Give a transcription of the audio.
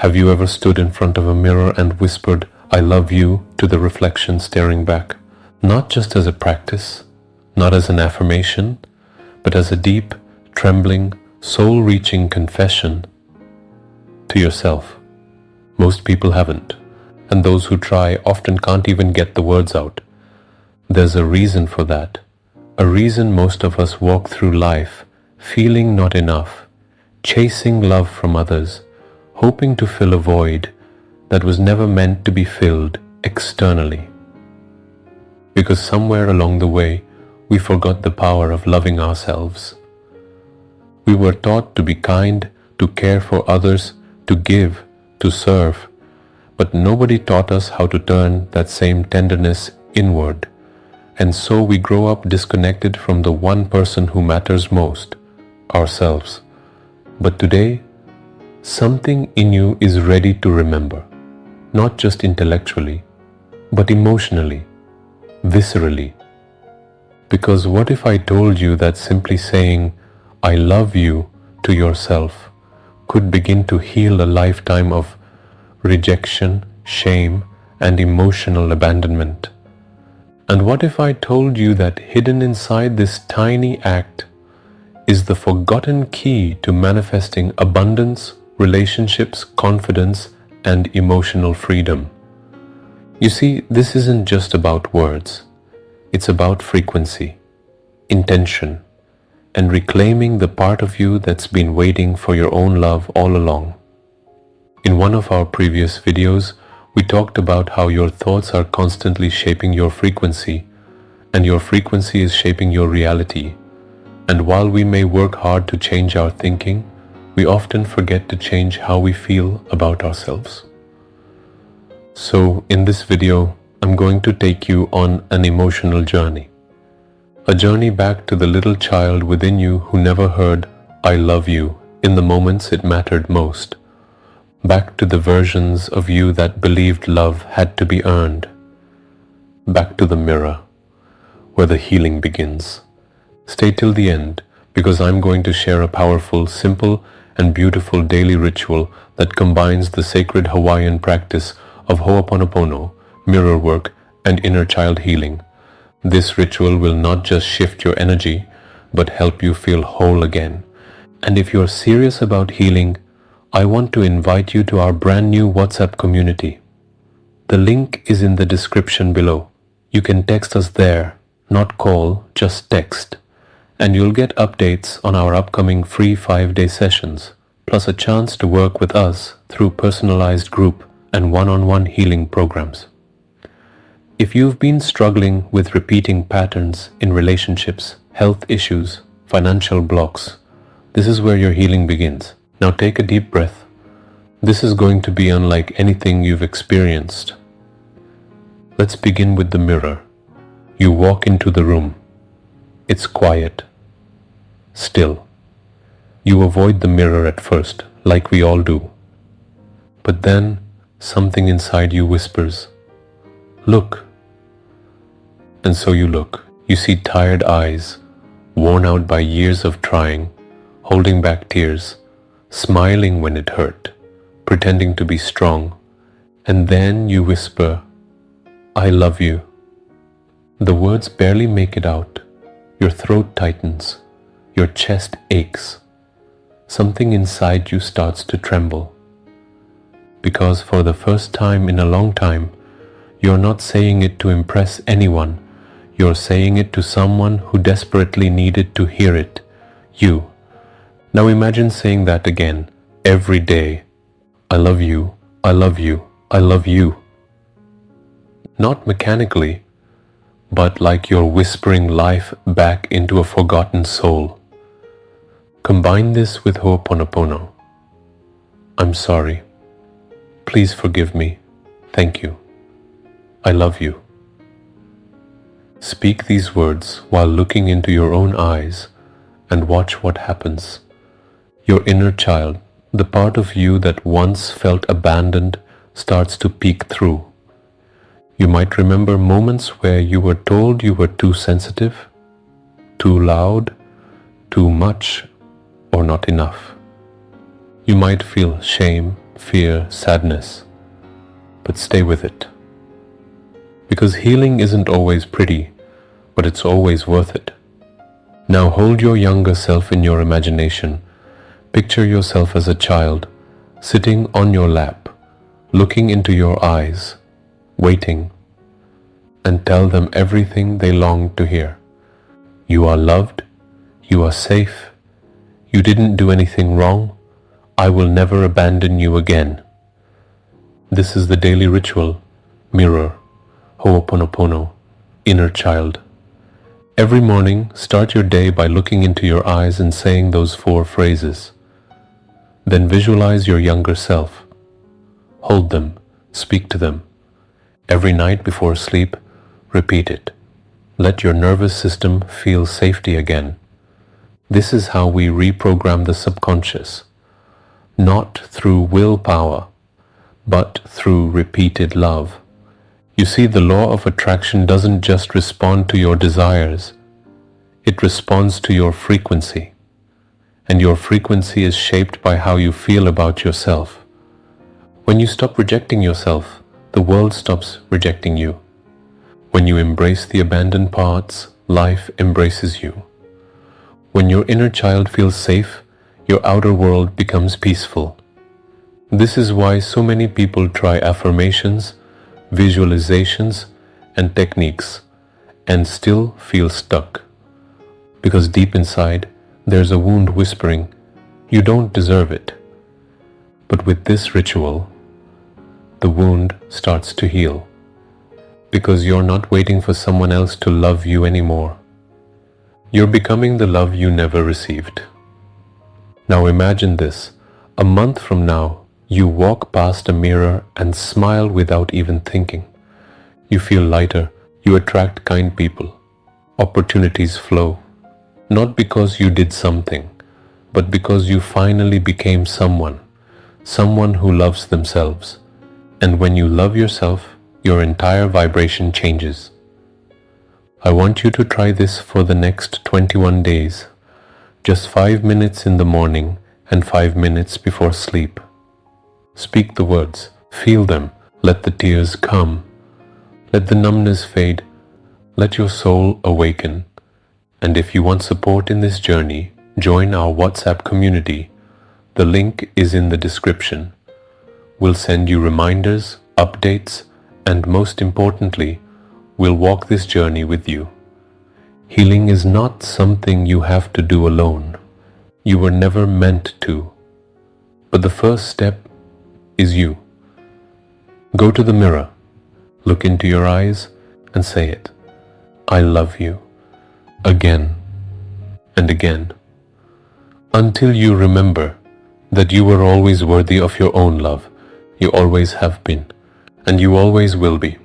Have you ever stood in front of a mirror and whispered, "I love you," to the reflection staring back? Not just as a practice, not as an affirmation, but as a deep, trembling, soul-reaching confession to yourself. Most people haven't, and those who try often can't even get the words out. There's a reason for that, a reason most of us walk through life feeling not enough, chasing love from others, hoping to fill a void that was never meant to be filled externally. Because somewhere along the way, we forgot the power of loving ourselves. We were taught to be kind, to care for others, to give, to serve, but nobody taught us how to turn that same tenderness inward. And so we grow up disconnected from the one person who matters most, ourselves. But today, something in you is ready to remember, not just intellectually, but emotionally, viscerally. Because what if I told you that simply saying, "I love you," to yourself could begin to heal a lifetime of rejection, shame, and emotional abandonment? And what if I told you that hidden inside this tiny act is the forgotten key to manifesting abundance, relationships, confidence, and emotional freedom? You see, this isn't just about words. It's about frequency, intention, and reclaiming the part of you that's been waiting for your own love all along. In one of our previous videos, we talked about how your thoughts are constantly shaping your frequency, and your frequency is shaping your reality. And while we may work hard to change our thinking, we often forget to change how we feel about ourselves. So in this video, I'm going to take you on an emotional journey. A journey back to the little child within you who never heard "I love you" in the moments it mattered most. Back to the versions of you that believed love had to be earned. Back to the mirror, where the healing begins. Stay till the end, because I'm going to share a powerful, simple, and beautiful daily ritual that combines the sacred Hawaiian practice of Hooponopono, mirror work, and inner child healing. This ritual will not just shift your energy, but help you feel whole again. And if you're serious about healing, I want to invite you to our brand new WhatsApp community. The link is in the description below. You can text us there, not call, just text. And you'll get updates on our upcoming free 5-day sessions, plus a chance to work with us through personalized group and one-on-one healing programs. If you've been struggling with repeating patterns in relationships, health issues, financial blocks, this is where your healing begins. Now take a deep breath. This is going to be unlike anything you've experienced. Let's begin with the mirror. You walk into the room. It's quiet, still. You avoid the mirror at first, like we all do. But then something inside you whispers, "Look." And so you look. You see tired eyes, worn out by years of trying, holding back tears, smiling when it hurt, pretending to be strong. And then you whisper, "I love you." The words barely make it out. Your throat tightens. Your chest aches. Something inside you starts to tremble. Because for the first time in a long time, you're not saying it to impress anyone. You're saying it to someone who desperately needed to hear it. You. Now imagine saying that again, every day. "I love you, I love you, I love you." Not mechanically, but like you're whispering life back into a forgotten soul. Combine this with Hooponopono. "I'm sorry. Please forgive me. Thank you. I love you." Speak these words while looking into your own eyes and watch what happens. Your inner child, the part of you that once felt abandoned, starts to peek through. You might remember moments where you were told you were too sensitive, too loud, too much, or not enough. You might feel shame, fear, sadness, but stay with it. Because healing isn't always pretty, but it's always worth it. Now hold your younger self in your imagination. Picture yourself as a child, sitting on your lap, looking into your eyes, waiting, and tell them everything they long to hear. You are loved, you are safe, you didn't do anything wrong, I will never abandon you again. This is the daily ritual, mirror, Hooponopono, inner child. Every morning, start your day by looking into your eyes and saying those 4 phrases. Then visualize your younger self. Hold them, speak to them. Every night before sleep, repeat it. Let your nervous system feel safety again. This is how we reprogram the subconscious. Not through willpower, but through repeated love. You see, the law of attraction doesn't just respond to your desires, it responds to your frequency. And your frequency is shaped by how you feel about yourself. When you stop rejecting yourself, the world stops rejecting you. When you embrace the abandoned parts, life embraces you. When your inner child feels safe, your outer world becomes peaceful. This is why so many people try affirmations, visualizations, and techniques and still feel stuck. Because deep inside, there's a wound whispering, you don't deserve it. But with this ritual, the wound starts to heal. Because you're not waiting for someone else to love you anymore. You're becoming the love you never received. Now imagine this. A month from now, you walk past a mirror and smile without even thinking. You feel lighter. You attract kind people. Opportunities flow. Not because you did something, but because you finally became someone who loves themselves. And when you love yourself, your entire vibration changes. I want you to try this for the next 21 days. Just 5 minutes in the morning and 5 minutes before sleep. Speak the words, feel them, let the tears come. Let the numbness fade, let your soul awaken. And if you want support in this journey, join our WhatsApp community. The link is in the description. We'll send you reminders, updates, and most importantly, we'll walk this journey with you. Healing is not something you have to do alone. You were never meant to. But the first step is you. Go to the mirror, look into your eyes, and say it. I love you. Again and again. Until you remember that you were always worthy of your own love. You always have been, and you always will be.